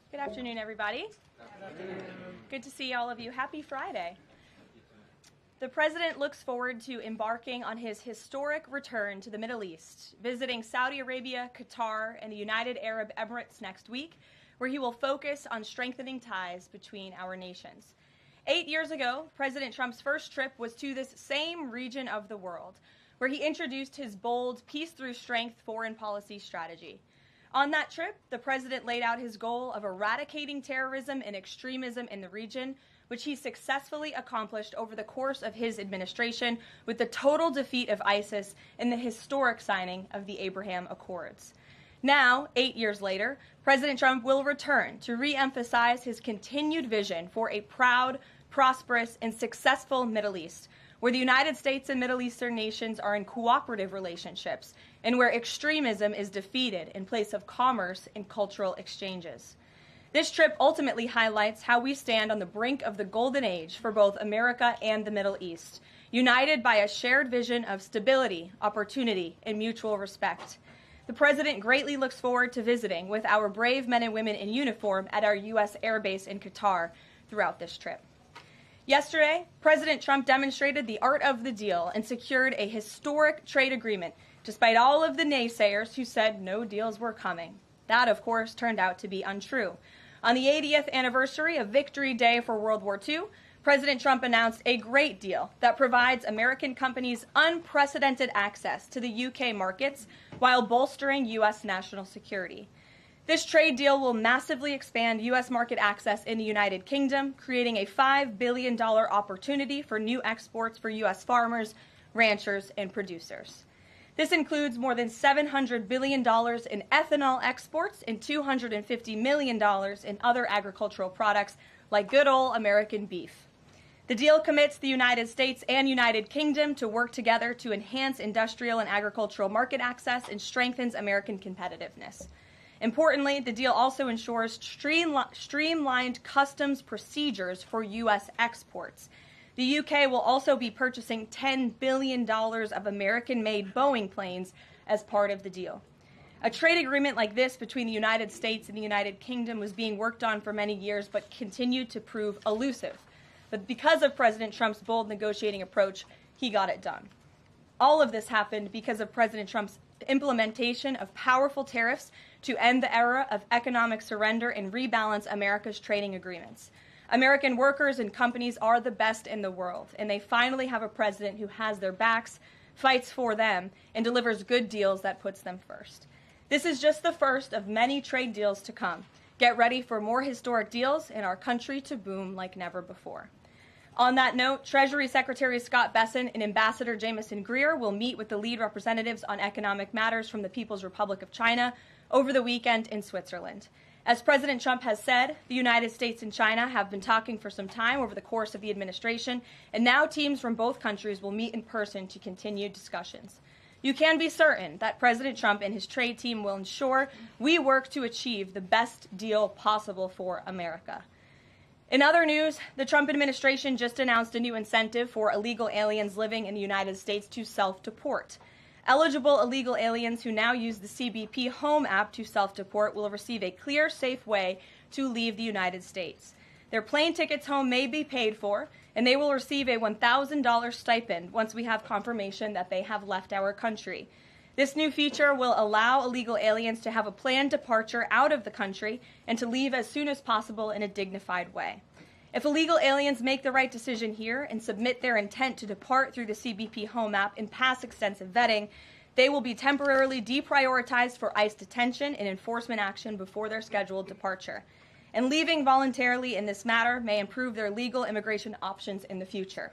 Good afternoon, everybody. Good to see all of you. Happy Friday. The President looks forward to embarking on his historic return to the Middle East, visiting Saudi Arabia, Qatar, and the United Arab Emirates next week, where he will focus on strengthening ties between our nations. 8 years ago, President Trump's first trip was to this same region of the world, where he introduced his bold peace through strength foreign policy strategy. On that trip, the President laid out his goal of eradicating terrorism and extremism in the region, which he successfully accomplished over the course of his administration with the total defeat of ISIS and the historic signing of the Abraham Accords. Now, 8 years later, President Trump will return to re-emphasize his continued vision for a proud, prosperous, and successful Middle East, where the United States and Middle Eastern nations are in cooperative relationships and where extremism is defeated in place of commerce and cultural exchanges. This trip ultimately highlights how we stand on the brink of the golden age for both America and the Middle East, united by a shared vision of stability, opportunity, and mutual respect. The President greatly looks forward to visiting with our brave men and women in uniform at our U.S. Air Base in Qatar throughout this trip. Yesterday, President Trump demonstrated the art of the deal and secured a historic trade agreement, despite all of the naysayers who said no deals were coming. That, of course, turned out to be untrue. On the 80th anniversary of Victory Day for World War II, President Trump announced a great deal that provides American companies unprecedented access to the UK markets while bolstering U.S. national security. This trade deal will massively expand U.S. market access in the United Kingdom, creating a $5 billion opportunity for new exports for U.S. farmers, ranchers, and producers. This includes more than $700 billion in ethanol exports and $250 million in other agricultural products like good old American beef. The deal commits the United States and United Kingdom to work together to enhance industrial and agricultural market access and strengthens American competitiveness. Importantly, the deal also ensures streamlined customs procedures for U.S. exports. The UK will also be purchasing $10 billion of American-made Boeing planes as part of the deal. A trade agreement like this between the United States and the United Kingdom was being worked on for many years but continued to prove elusive. But because of President Trump's bold negotiating approach, he got it done. All of this happened because of President Trump's implementation of powerful tariffs to end the era of economic surrender and rebalance America's trading agreements. American workers and companies are the best in the world, and they finally have a president who has their backs, fights for them, and delivers good deals that puts them first. This is just the first of many trade deals to come. Get ready for more historic deals and our country to boom like never before. On that note, Treasury Secretary Scott Bessent and Ambassador Jamieson Greer will meet with the lead representatives on economic matters from the People's Republic of China over the weekend in Switzerland. As President Trump has said, the United States and China have been talking for some time over the course of the administration, and now teams from both countries will meet in person to continue discussions. You can be certain that President Trump and his trade team will ensure we work to achieve the best deal possible for America. In other news, the Trump administration just announced a new incentive for illegal aliens living in the United States to self-deport. Eligible illegal aliens who now use the CBP Home app to self-deport will receive a clear, safe way to leave the United States. Their plane tickets home may be paid for, and they will receive a $1,000 stipend once we have confirmation that they have left our country. This new feature will allow illegal aliens to have a planned departure out of the country and to leave as soon as possible in a dignified way. If illegal aliens make the right decision here and submit their intent to depart through the CBP Home app and pass extensive vetting, they will be temporarily deprioritized for ICE detention and enforcement action before their scheduled departure. And leaving voluntarily in this matter may improve their legal immigration options in the future.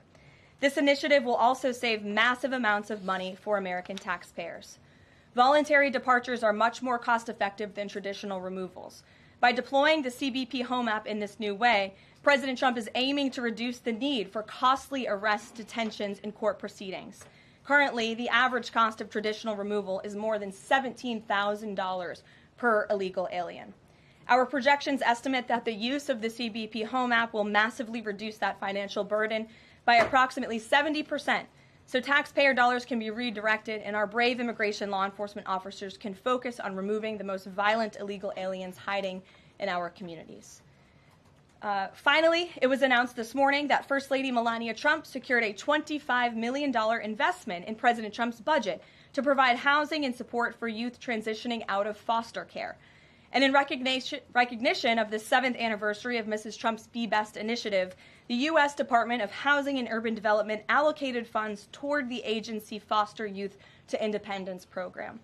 This initiative will also save massive amounts of money for American taxpayers. Voluntary departures are much more cost-effective than traditional removals. By deploying the CBP Home app in this new way, President Trump is aiming to reduce the need for costly arrests, detentions, and court proceedings. Currently, the average cost of traditional removal is more than $17,000 per illegal alien. Our projections estimate that the use of the CBP Home app will massively reduce that financial burden by approximately 70%, so taxpayer dollars can be redirected and our brave immigration law enforcement officers can focus on removing the most violent illegal aliens hiding in our communities. Finally, it was announced this morning that First Lady Melania Trump secured a $25 million investment in President Trump's budget to provide housing and support for youth transitioning out of foster care. And in recognition of the 7th anniversary of Mrs. Trump's Be Best initiative, the U.S. Department of Housing and Urban Development allocated funds toward the agency Foster Youth to Independence program.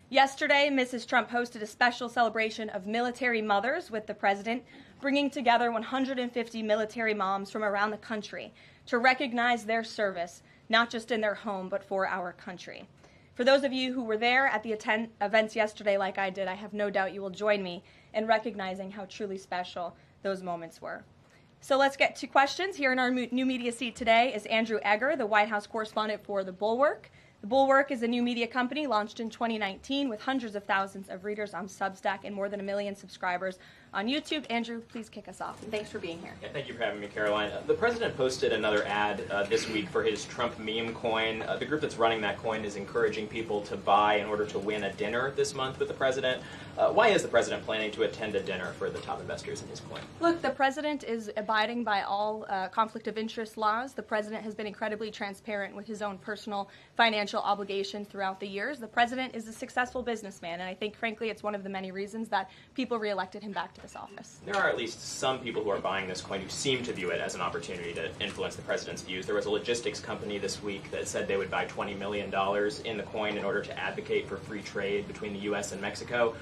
Yesterday, Mrs. Trump hosted a special celebration of military mothers with the president, bringing together 150 military moms from around the country to recognize their service, not just in their home, but for our country. For those of you who were there at the events yesterday like I did, I have no doubt you will join me in recognizing how truly special those moments were. So let's get to questions. Here in our new media seat today is Andrew Egger, the White House correspondent for The Bulwark. The Bulwark is a new media company launched in 2019 with hundreds of thousands of readers on Substack and more than 1 million subscribers on YouTube. Andrew, please kick us off. Thanks for being here. Yeah, thank you for having me, Caroline. The president posted another ad this week for his Trump meme coin. The group that's running that coin is encouraging people to buy in order to win a dinner this month with the president. Why is the president planning to attend a dinner for the top investors in his coin? Look, the president is abiding by all conflict of interest laws. The president has been incredibly transparent with his own personal financial obligations throughout the years. The president is a successful businessman, and I think, frankly, it's one of the many reasons that people reelected him back to this office. There are at least some people who are buying this coin who seem to view it as an opportunity to influence the president's views. There was a logistics company this week that said they would buy $20 million in the coin in order to advocate for free trade between the U.S. and Mexico.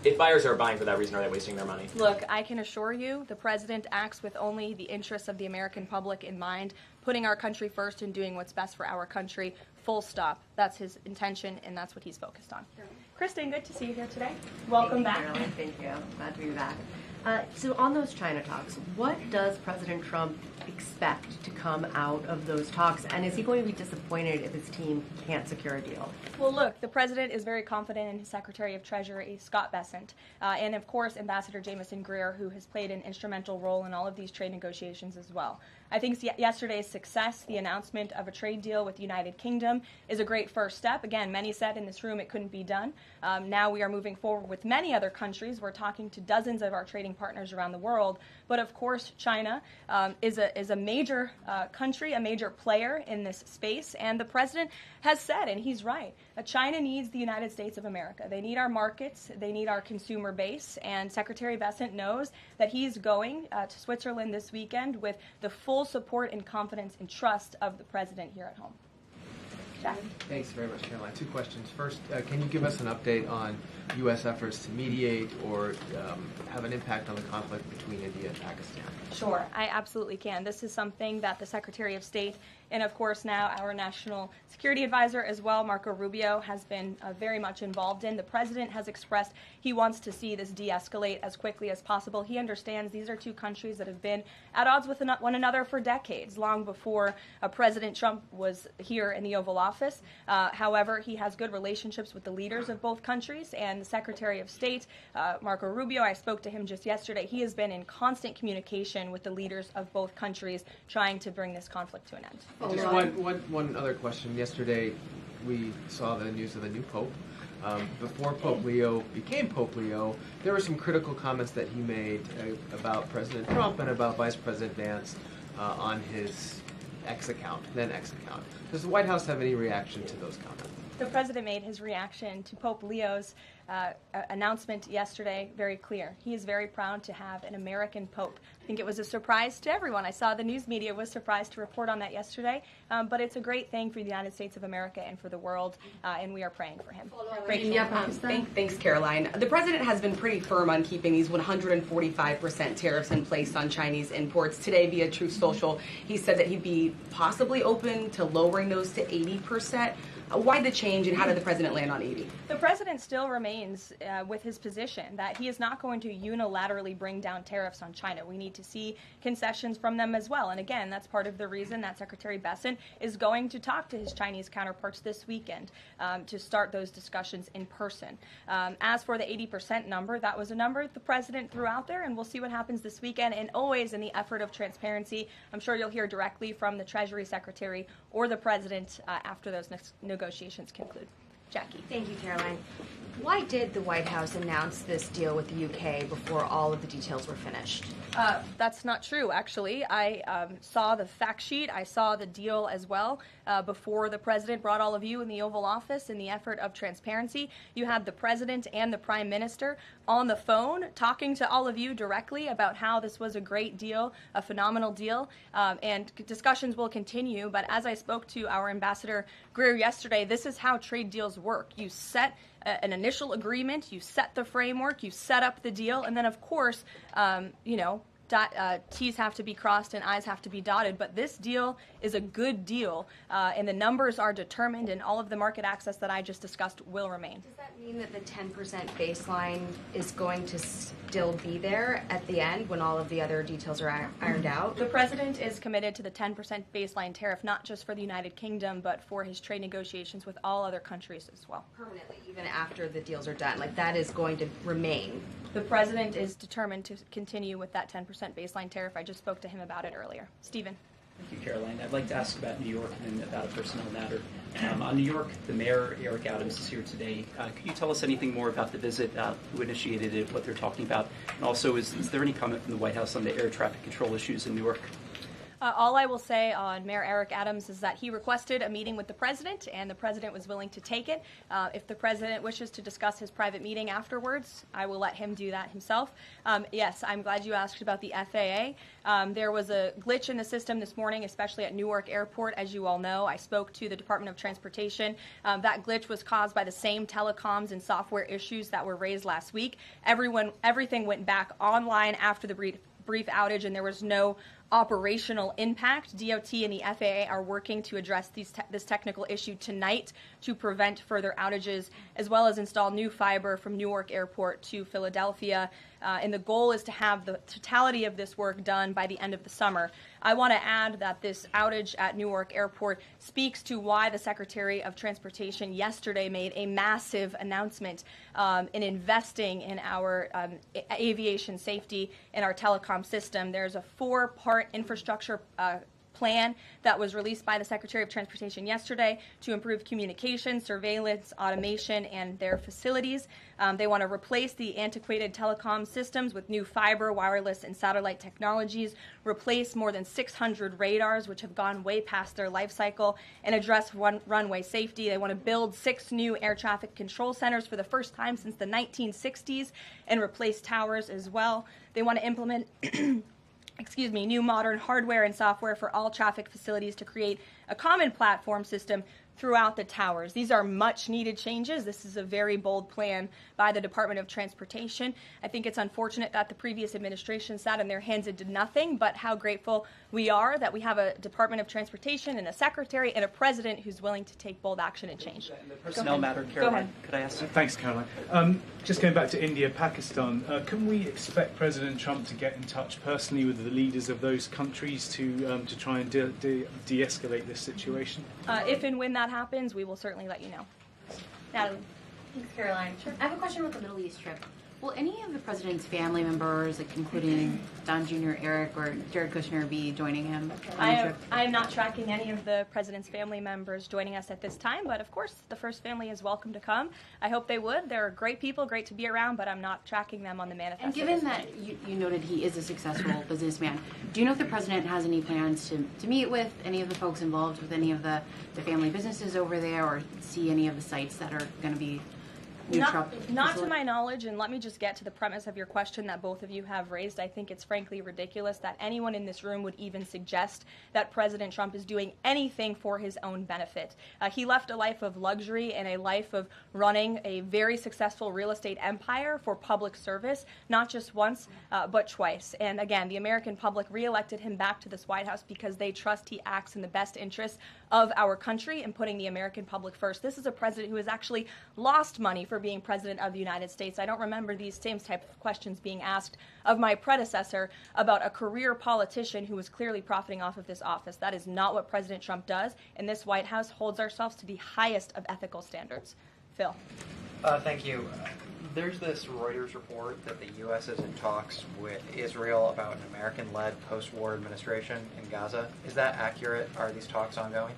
If buyers are buying for that reason, are they wasting their money? Look, I can assure you the president acts with only the interests of the American public in mind, putting our country first and doing what's best for our country, full stop. That's his intention, and that's what he's focused on. Kristen, good to see you here today. Welcome back. Caroline. Thank you. Glad to be back. So on those China talks, what does President Trump expect to come out of those talks? And is he going to be disappointed if his team can't secure a deal? Well, look, the president is very confident in his Secretary of Treasury, Scott Bessent, and, of course, Ambassador Jamieson Greer, who has played an instrumental role in all of these trade negotiations as well. I think yesterday's success, the announcement of a trade deal with the United Kingdom, is a great first step. Again, many said in this room it couldn't be done. Now we are moving forward with many other countries. We're talking to dozens of our trading partners around the world. But, of course, China is a major country, a major player in this space. And the president has said, and he's right, that China needs the United States of America. They need our markets. They need our consumer base. And Secretary Bessent knows that he's going to Switzerland this weekend with the full support and confidence and trust of the president here at home. Jack? Thanks very much, Caroline. 2 questions. First, can you give us an update on U.S. efforts to mediate or have an impact on the conflict between India and Pakistan? Sure, I absolutely can. This is something that the Secretary of State and, of course, now our National Security Advisor as well, Marco Rubio, has been very much involved in. The president has expressed he wants to see this de-escalate as quickly as possible. He understands these are 2 countries that have been at odds with one another for decades, long before President Trump was here in the Oval Office. However, he has good relationships with the leaders of both countries, and the Secretary of State, Marco Rubio, I spoke to him just yesterday. He has been in constant communication with the leaders of both countries trying to bring this conflict to an end. Just one other question. Yesterday, we saw the news of the new Pope. Before Pope Leo became Pope Leo, there were some critical comments that he made about President Trump and about Vice President Vance on his then X account. Does the White House have any reaction to those comments? The president made his reaction to Pope Leo's announcement yesterday very clear. He is very proud to have an American Pope. I think it was a surprise to everyone. I saw the news media was surprised to report on that yesterday, but it's a great thing for the United States of America and for the world, and we are praying for him. Thanks, Caroline. The president has been pretty firm on keeping these 145% tariffs in place on Chinese imports. Today, via Truth Social, he said that he'd be possibly open to lowering those to 80%. Why the change, and how did the president land on 80? The president still remains with his position that he is not going to unilaterally bring down tariffs on China. We need to see concessions from them as well. And again, that's part of the reason that Secretary Bessent is going to talk to his Chinese counterparts this weekend to start those discussions in person. As for the 80% number, that was a number the president threw out there, and we'll see what happens this weekend. And always in the effort of transparency, I'm sure you'll hear directly from the Treasury Secretary or the president after those negotiations conclude. Jackie. Thank you, Caroline. Why did the White House announce this deal with the UK before all of the details were finished? That's not true, actually. I saw the fact sheet. I saw the deal as well before the president brought all of you in the Oval Office in the effort of transparency. You had the president and the prime minister on the phone talking to all of you directly about how this was a great deal, a phenomenal deal, and discussions will continue. But as I spoke to our Ambassador Greer yesterday, this is how trade deals work. You set an initial agreement, you set the framework, you set up the deal, and then, of course, T's have to be crossed and I's have to be dotted. But this deal is a good deal, and the numbers are determined, and all of the market access that I just discussed will remain. Does that mean that the 10% baseline is going to still be there at the end when all of the other details are ironed out? The president is committed to the 10% baseline tariff, not just for the United Kingdom, but for his trade negotiations with all other countries as well. Permanently, even after the deals are done, like that is going to remain. The president is determined to continue with that 10% baseline tariff. I just spoke to him about it earlier. Stephen. Thank you, Caroline. I'd like to ask about New York and about a personnel matter. On New York, the mayor, Eric Adams, is here today. Could you tell us anything more about the visit, who initiated it, what they're talking about? And also, is there any comment from the White House on the air traffic control issues in Newark? All I will say on Mayor Eric Adams is that he requested a meeting with the president, and the president was willing to take it. If the president wishes to discuss his private meeting afterwards, I will let him do that himself. Yes, I'm glad you asked about the FAA. There was a glitch in the system this morning, especially at Newark Airport. As you all know, I spoke to the Department of Transportation. That glitch was caused by the same telecoms and software issues that were raised last week. Everything went back online after the brief outage, and there was no operational impact. DOT and the FAA are working to address this technical issue tonight to prevent further outages, as well as install new fiber from Newark Airport to Philadelphia. And the goal is to have the totality of this work done by the end of the summer. I want to add that this outage at Newark Airport speaks to why the Secretary of Transportation yesterday made a massive announcement in investing in our aviation safety and our telecom system. There's a 4-part infrastructure plan that was released by the Secretary of Transportation yesterday to improve communication, surveillance, automation, and their facilities. They want to replace the antiquated telecom systems with new fiber, wireless, and satellite technologies, replace more than 600 radars, which have gone way past their life cycle, and address runway safety. They want to build 6 new air traffic control centers for the first time since the 1960s and replace towers as well. They want to implement new modern hardware and software for all traffic facilities to create a common platform system throughout the towers. These are much needed changes. This is a very bold plan by the Department of Transportation. I think it's unfortunate that the previous administration sat on their hands and did nothing, but how grateful we are that we have a Department of Transportation and a secretary and a president who's willing to take bold action and change. The personnel matter, Caroline, could I ask? Thanks, Caroline. Just going back to India, Pakistan, can we expect President Trump to get in touch personally with the leaders of those countries to try and de-escalate this situation? If and when that happens, we will certainly let you know. Natalie. Thanks, Caroline. Sure. I have a question about the Middle East trip. Will any of the president's family members, like including Don Jr., Eric, or Jared Kushner, be joining him on the trip? I am not tracking any of the president's family members joining us at this time, but of course the first family is welcome to come. I hope they would. They're great people, great to be around, but I'm not tracking them on the manifesto. And given that you noted he is a successful businessman, do you know if the president has any plans to meet with any of the folks involved with any of the family businesses over there, or see any of the sites that are going to be Not to my knowledge, and let me just get to the premise of your question that both of you have raised. I think it's frankly ridiculous that anyone in this room would even suggest that President Trump is doing anything for his own benefit. He left a life of luxury and a life of running a very successful real estate empire for public service, not just once, but twice. And again, the American public reelected him back to this White House because they trust he acts in the best interests of our country and putting the American public first. This is a president who has actually lost money for being president of the United States. I don't remember these same type of questions being asked of my predecessor about a career politician who was clearly profiting off of this office. That is not what President Trump does, and this White House holds ourselves to the highest of ethical standards. Phil. Thank you. There's this Reuters report that the U.S. is in talks with Israel about an American-led post-war administration in Gaza. Is that accurate? Are these talks ongoing?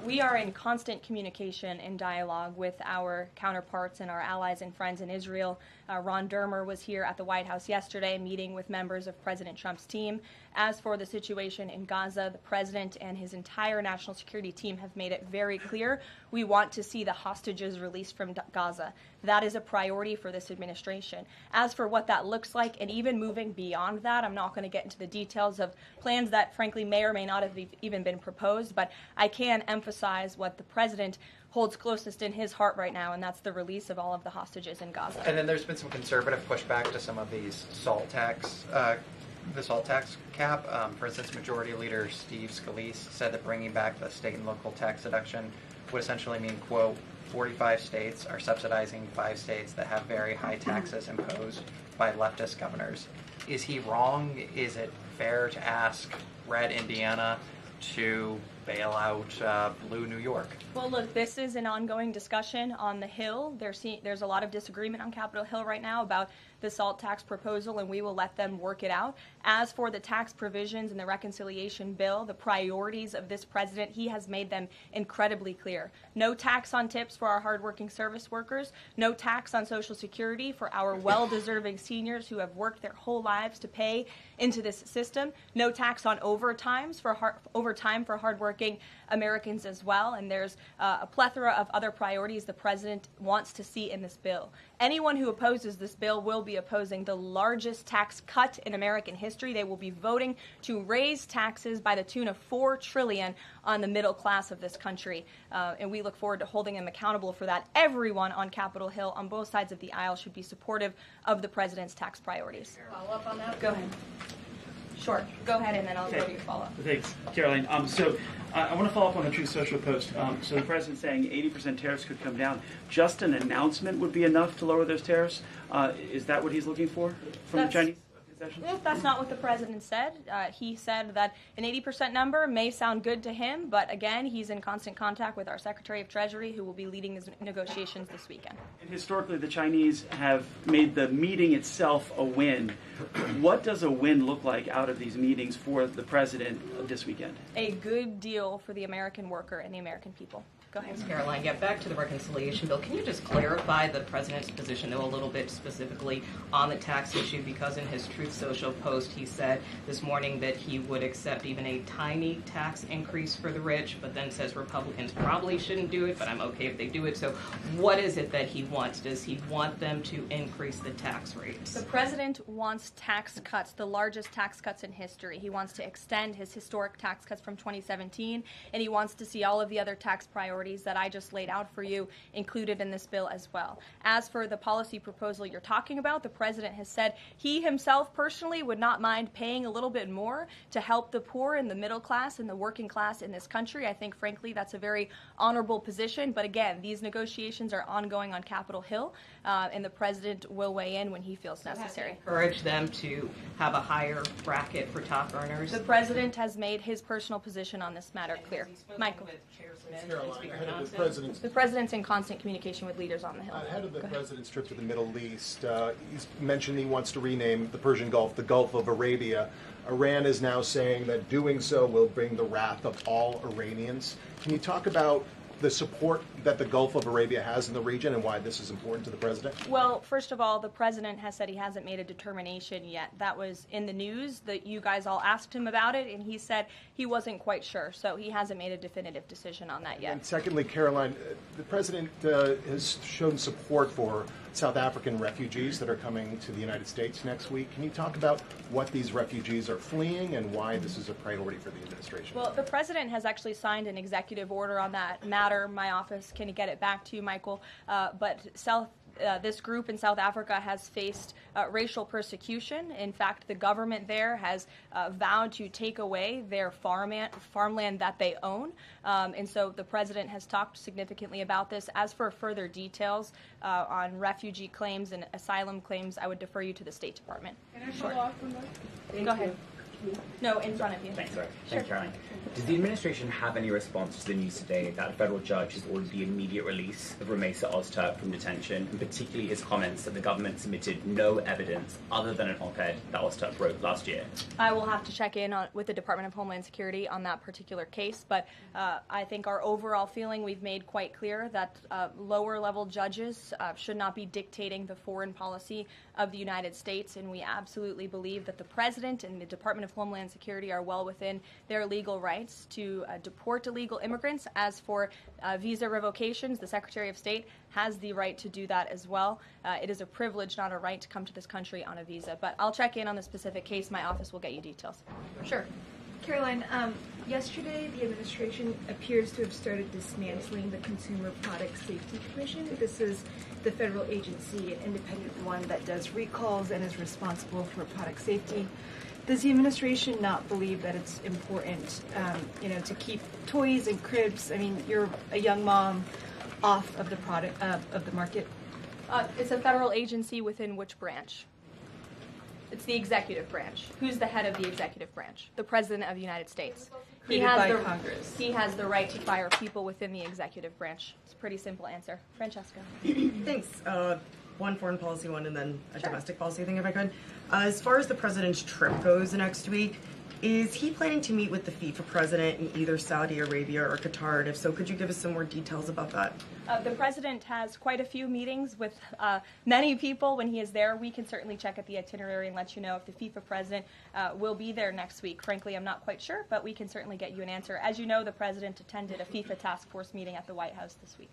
We are in constant communication and dialogue with our counterparts and our allies and friends in Israel. Ron Dermer was here at the White House yesterday meeting with members of President Trump's team. As for the situation in Gaza, the president and his entire national security team have made it very clear we want to see the hostages released from Gaza. That is a priority for this administration. As for what that looks like, and even moving beyond that, I'm not going to get into the details of plans that frankly may or may not have even been proposed, but I can emphasize what the president holds closest in his heart right now, and that's the release of all of the hostages in Gaza. And then there's been some conservative pushback to some of these salt tax, the salt tax cap. For instance, Majority Leader Steve Scalise said that bringing back the state and local tax deduction would essentially mean, quote, 45 states are subsidizing 5 states that have very high taxes imposed by leftist governors. Is he wrong? Is it fair to ask red Indiana to bail out blue New York? Well, look, this is an ongoing discussion on the Hill. There's a lot of disagreement on Capitol Hill right now about the SALT tax proposal, and we will let them work it out. As for the tax provisions in the reconciliation bill, the priorities of this president, he has made them incredibly clear. No tax on tips for our hardworking service workers, no tax on Social Security for our well-deserving seniors who have worked their whole lives to pay into this system, no tax on overtime for hardworking Americans as well, and there's a plethora of other priorities the president wants to see in this bill. Anyone who opposes this bill will be opposing the largest tax cut in American history. They will be voting to raise taxes by the tune of $4 trillion on the middle class of this country, and we look forward to holding them accountable for that. Everyone on Capitol Hill on both sides of the aisle should be supportive of the president's tax priorities. Follow up on that? Go ahead. Sure. Go ahead, and then I'll go to your follow-up. Thanks, Caroline. So I want to follow up on the Truth Social post. So the president's saying 80% tariffs could come down. Just an announcement would be enough to lower those tariffs. Is that what he's looking for from the Chinese concessions? That's not what the president said. He said that an 80% number may sound good to him, but again, he's in constant contact with our Secretary of Treasury, who will be leading these negotiations this weekend. And historically, the Chinese have made the meeting itself a win. What does a win look like out of these meetings for the president this weekend? A good deal for the American worker and the American people. Go ahead. Thanks, Caroline. Yeah, back to the reconciliation bill. Can you just clarify the president's position, though, a little bit specifically on the tax issue? Because in his Truth Social post, he said this morning that he would accept even a tiny tax increase for the rich, but then says Republicans probably shouldn't do it, but I'm okay if they do it. So what is it that he wants? Does he want them to increase the tax rates? The president wants tax cuts, the largest tax cuts in history. He wants to extend his historic tax cuts from 2017, and he wants to see all of the other tax priorities that I just laid out for you included in this bill as well. As for the policy proposal you're talking about, the president has said he himself personally would not mind paying a little bit more to help the poor and the middle class and the working class in this country. I think, frankly, that's a very honorable position. But again, these negotiations are ongoing on Capitol Hill, and the president will weigh in when he feels necessary. Encourage them to have a higher bracket for top earners? The president has made his personal position on this matter clear. Michael. The president's in constant communication with leaders on the Hill. Ahead of the president's trip to the Middle East, he's mentioned he wants to rename the Persian Gulf the Gulf of Arabia. Iran is now saying that doing so will bring the wrath of all Iranians. Can you talk about the support that the Gulf of Arabia has in the region and why this is important to the president? Well, first of all, the president has said he hasn't made a determination yet. That was in the news that you guys all asked him about it, and he said he wasn't quite sure. So he hasn't made a definitive decision on that yet. And secondly, Caroline, the president has shown support for South African refugees that are coming to the United States next week. Can you talk about what these refugees are fleeing and why this is a priority for the administration? Well, the president has actually signed an executive order on that matter. My office can get it back to you, Michael. But this group in South Africa has faced racial persecution. In fact, the government there has vowed to take away their farmland that they own. And so the president has talked significantly about this. As for further details on refugee claims and asylum claims, I would defer you to the State Department. Can I follow up on that? Go ahead. No, in front of you. Thanks, Sure. Thanks, Caroline. Does the administration have any response to the news today that a federal judge has ordered the immediate release of Ramesa Ozturk from detention, and particularly his comments that the government submitted no evidence other than an op-ed that Ozturk wrote last year? I will have to check in with the Department of Homeland Security on that particular case, but I think our overall feeling, we've made quite clear that lower-level judges should not be dictating the foreign policy of the United States, and we absolutely believe that the President and the Department of Homeland Security are well within their legal rights to deport illegal immigrants. As for visa revocations, the Secretary of State has the right to do that as well. It is a privilege, not a right, to come to this country on a visa. But I'll check in on the specific case. My office will get you details. Sure. Caroline, yesterday the administration appears to have started dismantling the Consumer Product Safety Commission. This is the federal agency, an independent one that does recalls and is responsible for product safety. Does the administration not believe that it's important, to keep toys and cribs? I mean, you're a young mom, off of the product of the market. It's a federal agency within which branch? It's the executive branch. Who's the head of the executive branch? The President of the United States. He has the right to fire people within the executive branch. It's a pretty simple answer. Francesca. Thanks. One foreign policy one and then a domestic policy thing, if I could. As far as the president's trip goes next week, is he planning to meet with the FIFA president in either Saudi Arabia or Qatar? And if so, could you give us some more details about that? The president has quite a few meetings with many people when he is there. We can certainly check at the itinerary and let you know if the FIFA president will be there next week. Frankly, I'm not quite sure, but we can certainly get you an answer. As you know, the president attended a FIFA task force meeting at the White House this week.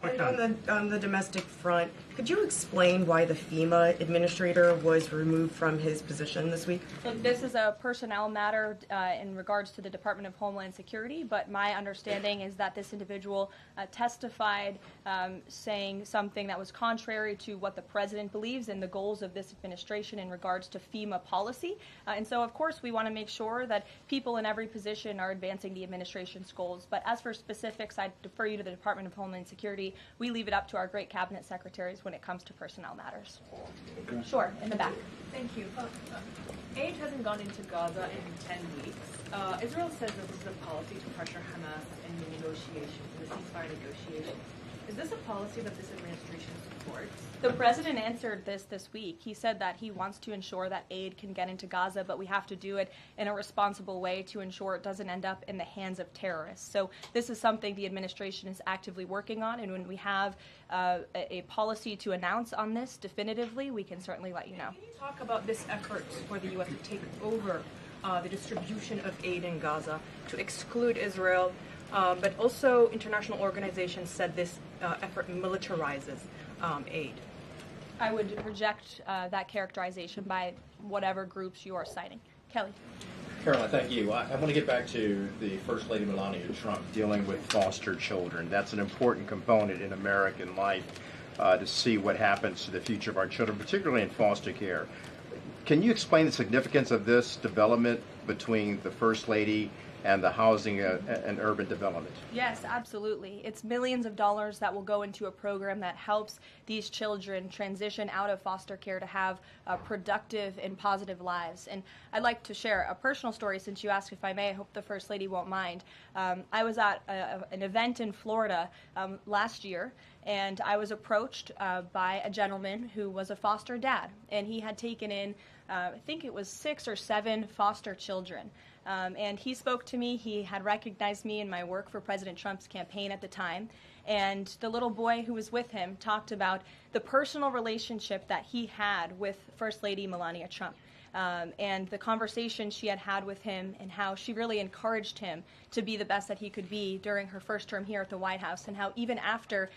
And on the domestic front, could you explain why the FEMA administrator was removed from his position this week? Look, this is a personnel matter in regards to the Department of Homeland Security, but my understanding is that this individual testified saying something that was contrary to what the president believes and the goals of this administration in regards to FEMA policy. And so, of course, we want to make sure that people in every position are advancing the administration's goals. But as for specifics, I defer you to the Department of Homeland Security. We leave it up to our great cabinet secretaries when it comes to personnel matters. Sure, in the back. Thank you. Aid hasn't gone into Gaza in 10 weeks. Israel says that this is a policy to pressure Hamas in the negotiations, the ceasefire negotiations. Is this a policy that this administration supports? The president answered this week. He said that he wants to ensure that aid can get into Gaza, but we have to do it in a responsible way to ensure it doesn't end up in the hands of terrorists. So this is something the administration is actively working on, and when we have a policy to announce on this definitively, we can certainly let you know. Can you talk about this effort for the U.S. to take over the distribution of aid in Gaza, to exclude Israel, but also international organizations said this effort militarizes aid? I would reject that characterization by whatever groups you are citing. Kelly. Caroline, thank you. I want to get back to the First Lady Melania Trump dealing with foster children. That's an important component in American life to see what happens to the future of our children, particularly in foster care. Can you explain the significance of this development between the First Lady and the housing and urban development? Yes, absolutely. It's millions of dollars that will go into a program that helps these children transition out of foster care to have productive and positive lives. And I'd like to share a personal story since you asked if I may. I hope the First Lady won't mind. I was at an event in Florida last year, and I was approached by a gentleman who was a foster dad, and he had taken in, I think it was 6 or 7 foster children. And he spoke to me. He had recognized me in my work for President Trump's campaign at the time. And the little boy who was with him talked about the personal relationship that he had with First Lady Melania Trump. And the conversation she had had with him and how she really encouraged him to be the best that he could be during her first term here at the White House, and how even after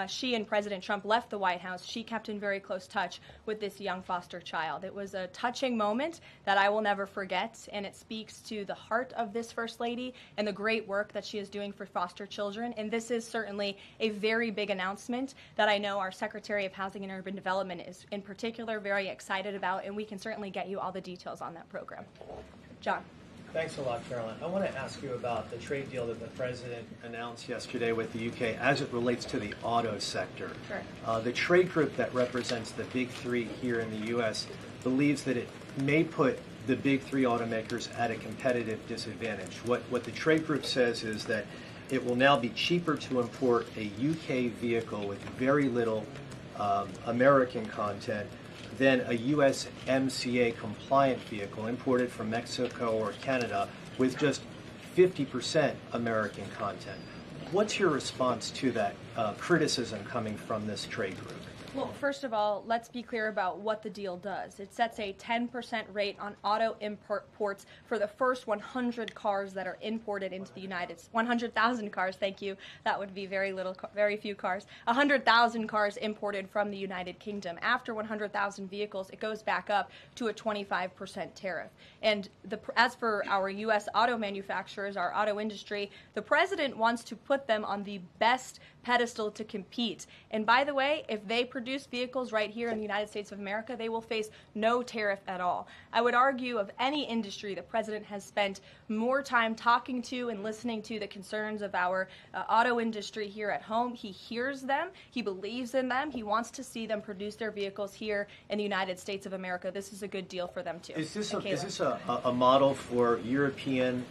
she and President Trump left the White House, she kept in very close touch with this young foster child. It was a touching moment that I will never forget, and it speaks to the heart of this First Lady and the great work that she is doing for foster children. And this is certainly a very big announcement that I know our Secretary of Housing and Urban Development is in particular very excited about, and we can certainly get you all the details on that program. John. Thanks a lot, Caroline. I want to ask you about the trade deal that the President announced yesterday with the UK as it relates to the auto sector. Sure. The trade group that represents the big three here in the U.S. believes that it may put the big three automakers at a competitive disadvantage. What the trade group says is that it will now be cheaper to import a UK vehicle with very little American content than a USMCA compliant vehicle imported from Mexico or Canada with just 50% American content. What's your response to that criticism coming from this trade group? Well, first of all, let's be clear about what the deal does. It sets a 10% rate on auto imports for the first 100 cars that are imported into the United States. 100,000 cars, thank you. That would be very few cars. 100,000 cars imported from the United Kingdom. After 100,000 vehicles, it goes back up to a 25% tariff. And as for our U.S. auto manufacturers, our auto industry, the president wants to put them on the best pedestal to compete. And by the way, if they produce vehicles right here in the United States of America, they will face no tariff at all. I would argue of any industry, the president has spent more time talking to and listening to the concerns of our auto industry here at home. He hears them, he believes in them, he wants to see them produce their vehicles here in the United States of America. This is a good deal for them too. Is this a model for European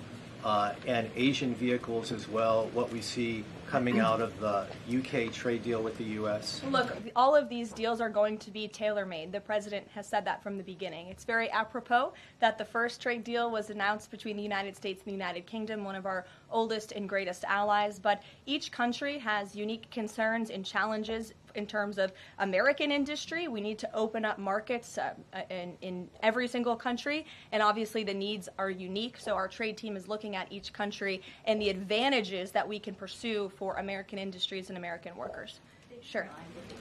and Asian vehicles as well, what we see coming out of the UK trade deal with the U.S.? Look, all of these deals are going to be tailor-made. The president has said that from the beginning. It's very apropos that the first trade deal was announced between the United States and the United Kingdom, one of our oldest and greatest allies, but each country has unique concerns and challenges in terms of American industry. We need to open up markets in every single country, and obviously the needs are unique, so our trade team is looking at each country and the advantages that we can pursue for American industries and American workers. Sure.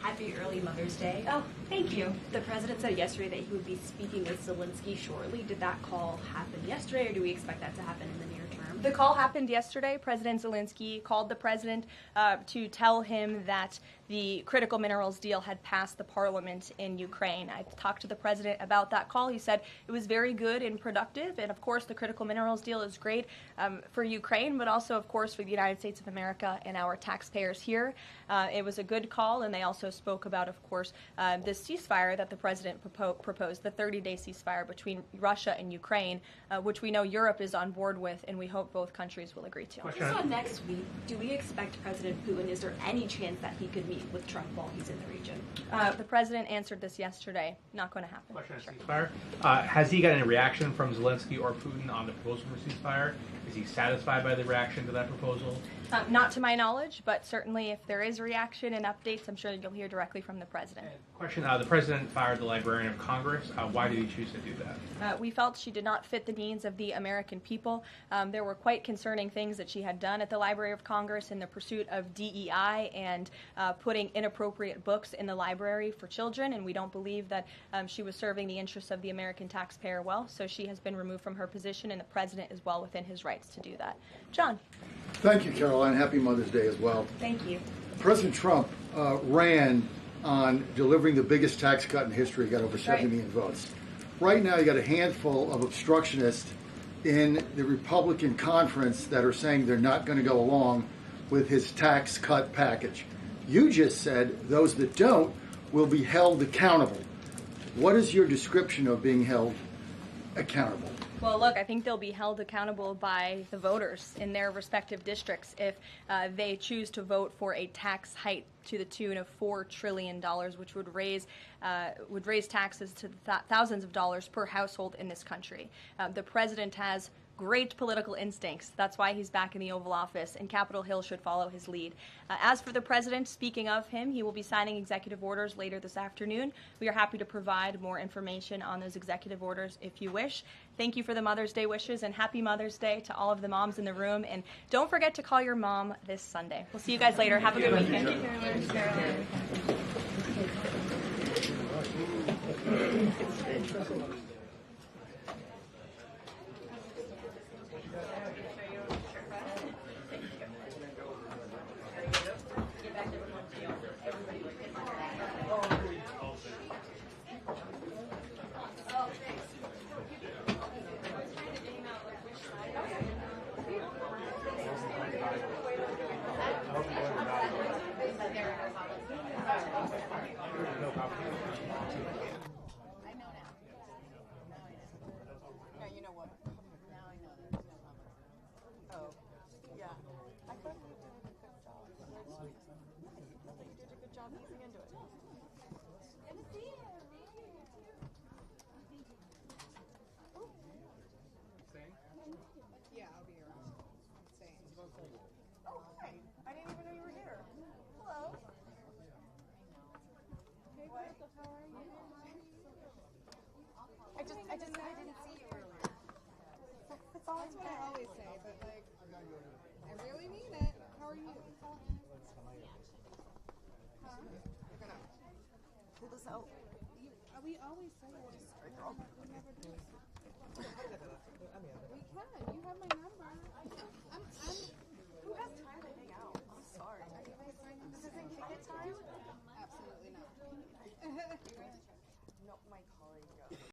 Happy early Mother's Day. Oh, thank you. The president said yesterday that he would be speaking with Zelensky shortly. Did that call happen yesterday, or do we expect that to happen in the near term? The call happened yesterday. President Zelensky called the president to tell him that the critical minerals deal had passed the parliament in Ukraine. I talked to the president about that call. He said it was very good and productive, and of course the critical minerals deal is great for Ukraine, but also of course for the United States of America and our taxpayers here. It was a good call, and they also spoke about, of course, this ceasefire that the president proposed, the 30-day ceasefire between Russia and Ukraine, which we know Europe is on board with, and we hope both countries will agree to. Just on next week, do we expect President Putin, is there any chance that he could meet with Trump while he's in the region? The president answered this yesterday. Not going to happen. Question on ceasefire. Has he got any reaction from Zelensky or Putin on the proposal for ceasefire? Is he satisfied by the reaction to that proposal? Not to my knowledge, but certainly if there is a reaction and updates, I'm sure you'll hear directly from the president. Question, the president fired the Librarian of Congress. Why did he choose to do that? We felt she did not fit the needs of the American people. There were quite concerning things that she had done at the Library of Congress in the pursuit of DEI and putting inappropriate books in the library for children, and we don't believe that she was serving the interests of the American taxpayer well, so she has been removed from her position, and the president is well within his rights to do that. John. Thank you, Caroline. Happy Mother's Day as well. Thank you. President Trump ran on delivering the biggest tax cut in history. He got over 70 million votes. Right now, you got a handful of obstructionists in the Republican conference that are saying they're not going to go along with his tax cut package. You just said those that don't will be held accountable. What is your description of being held accountable? Well, look, I think they'll be held accountable by the voters in their respective districts if they choose to vote for a tax hike to the tune of $4 trillion, which would raise taxes to thousands of dollars per household in this country. The president has great political instincts. That's why he's back in the Oval Office, and Capitol Hill should follow his lead. As for the president, speaking of him, he will be signing executive orders later this afternoon. We are happy to provide more information on those executive orders if you wish. Thank you for the Mother's Day wishes, and happy Mother's Day to all of the moms in the room. And don't forget to call your mom this Sunday. We'll see you guys later. Have a good weekend. Thank you, Caroline. There That's what I always say, but like, I really mean it. How are you? Huh? We're gonna pull this out. We always say it. We never do. We can. You have my number. I'm